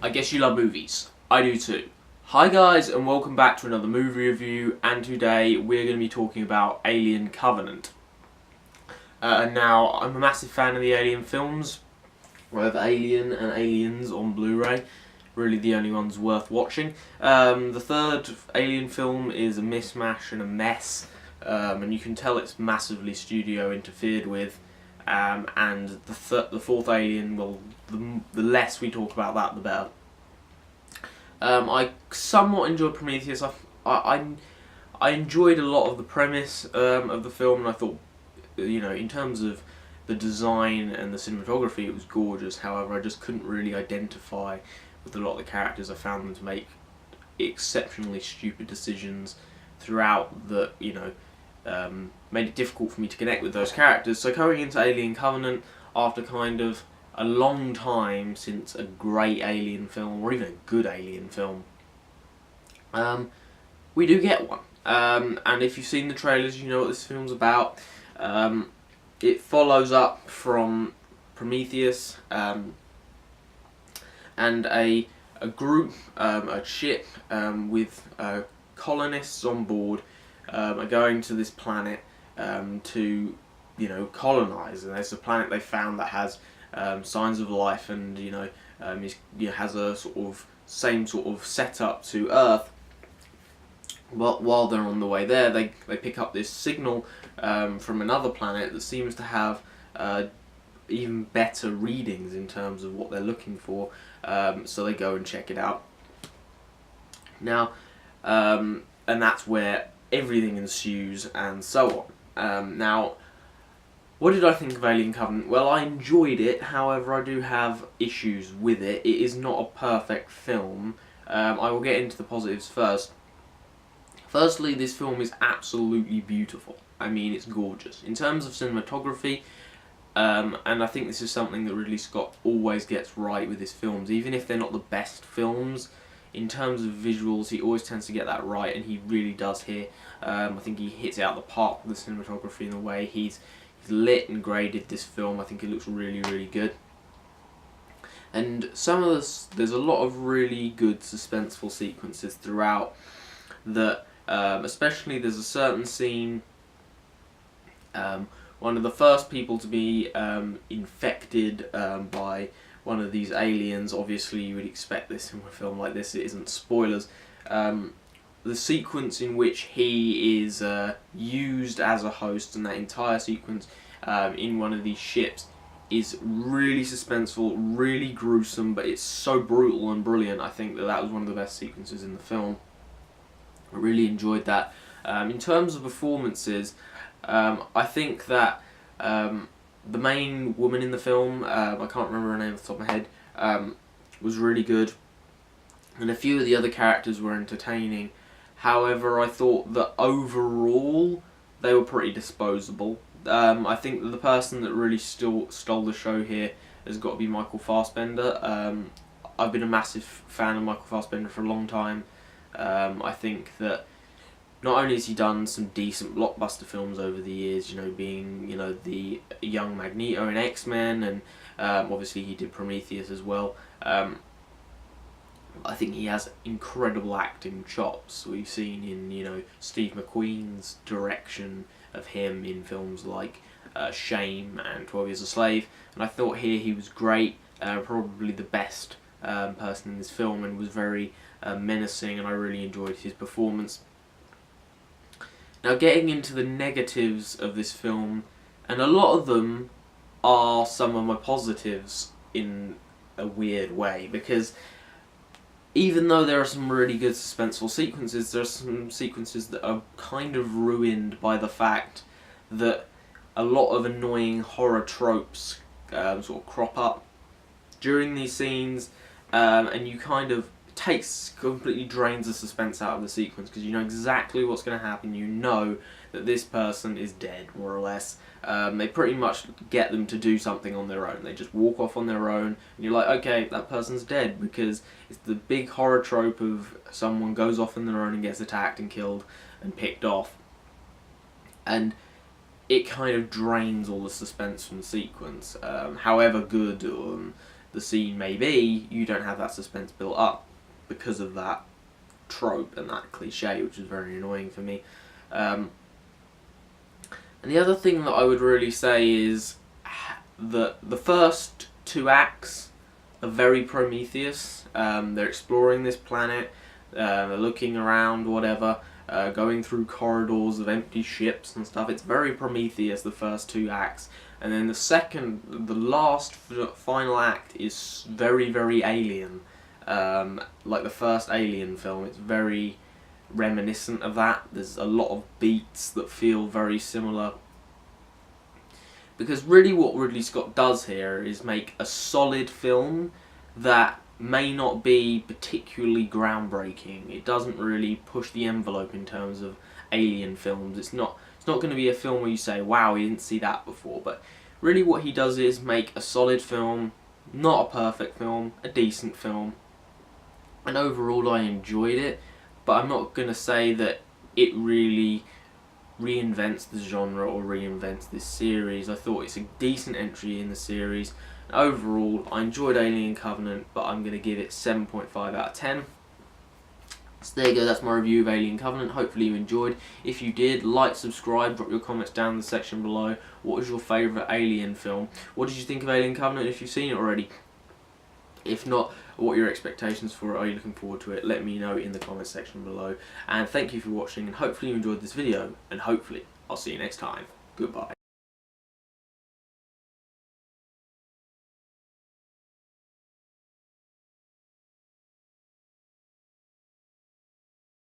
I guess you love movies. I do too. Hi guys, and welcome back to another movie review, and today we're going to be talking about Alien Covenant. Now, I'm a massive fan of the Alien films. I have Alien and Aliens on Blu-ray, really the only ones worth watching. The third Alien film is a mismatch and a mess, and you can tell it's massively studio interfered with. And the fourth Alien, well, the less we talk about that, the better. I somewhat enjoyed Prometheus. I enjoyed a lot of the premise of the film, and I thought, in terms of the design and the cinematography, it was gorgeous. However, I just couldn't really identify with a lot of the characters. I found them to make exceptionally stupid decisions throughout that, made it difficult for me to connect with those characters. So going into Alien Covenant, after kind of a long time since a great Alien film, or even a good Alien film, we do get one. And if you've seen the trailers, you know what this film's about. It follows up from Prometheus, and a group, a ship with colonists on board are going to this planet to, colonize. And there's a planet they found that has signs of life, and has a same sort of setup to Earth. But while they're on the way there, they pick up this signal from another planet that seems to have even better readings in terms of what they're looking for. So they go and check it out. Now, and that's where everything ensues, and so on. Now, what did I think of Alien Covenant? Well, I enjoyed it, however I do have issues with it. It is not a perfect film. I will get into the positives first. Firstly, this film is absolutely beautiful. I mean, it's gorgeous. In terms of cinematography, and I think this is something that Ridley Scott always gets right with his films, even if they're not the best films. In terms of visuals, he always tends to get that right, and he really does here. I think he hits it out of the park with the cinematography in the way he's lit and graded this film. I think it looks really, really good. And there's a lot of really good suspenseful sequences throughout that, especially there's a certain scene, one of the first people to be infected by one of these aliens. Obviously you would expect this in a film like this, it isn't spoilers. The sequence in which he is used as a host, and that entire sequence in one of these ships, is really suspenseful, really gruesome, but it's so brutal and brilliant. I think that was one of the best sequences in the film. I really enjoyed that. In terms of performances, I think that the main woman in the film, I can't remember her name off the top of my head, was really good, and a few of the other characters were entertaining. However, I thought that overall they were pretty disposable. I think that the person that really stole the show here has got to be Michael Fassbender. I've been a massive fan of Michael Fassbender for a long time. I think that not only has he done some decent blockbuster films over the years, being the young Magneto in X-Men, and obviously he did Prometheus as well. I think he has incredible acting chops. We've seen in Steve McQueen's direction of him in films like Shame and 12 Years a Slave, and I thought here he was great, probably the best person in this film, and was very menacing, and I really enjoyed his performance. Now, getting into the negatives of this film, and a lot of them are some of my positives in a weird way, because even though there are some really good suspenseful sequences, there are some sequences that are kind of ruined by the fact that a lot of annoying horror tropes sort of crop up during these scenes, and you kind of completely drains the suspense out of the sequence, because you know exactly what's going to happen. You know that this person is dead, more or less. They pretty much get them to do something on their own. They just walk off on their own, and you're like, okay, that person's dead, because it's the big horror trope of someone goes off on their own and gets attacked and killed and picked off. And it kind of drains all the suspense from the sequence. However good the scene may be, you don't have that suspense built up because of that trope and that cliche, which is very annoying for me. And the other thing that I would really say is that the first 2 acts are very Prometheus. They're exploring this planet, they're looking around, whatever, going through corridors of empty ships and stuff. It's very Prometheus, the first 2 acts. And then the last final act is very, very Alien. Like the first Alien film, it's very reminiscent of that. There's a lot of beats that feel very similar. Because really what Ridley Scott does here is make a solid film that may not be particularly groundbreaking. It doesn't really push the envelope in terms of Alien films. It's not going to be a film where you say, wow, we didn't see that before. But really what he does is make a solid film, not a perfect film, a decent film. And overall I enjoyed it, but I'm not going to say that it really reinvents the genre or reinvents this series. I thought it's a decent entry in the series. Overall, I enjoyed Alien Covenant, but I'm going to give it 7.5 out of 10. So there you go, that's my review of Alien Covenant. Hopefully you enjoyed. If you did, like, subscribe, drop your comments down in the section below. What was your favourite Alien film? What did you think of Alien Covenant if you've seen it already? If not, what are your expectations for it? Are you looking forward to it? Let me know in the comments section below. And thank you for watching, and hopefully you enjoyed this video, and hopefully I'll see you next time. Goodbye.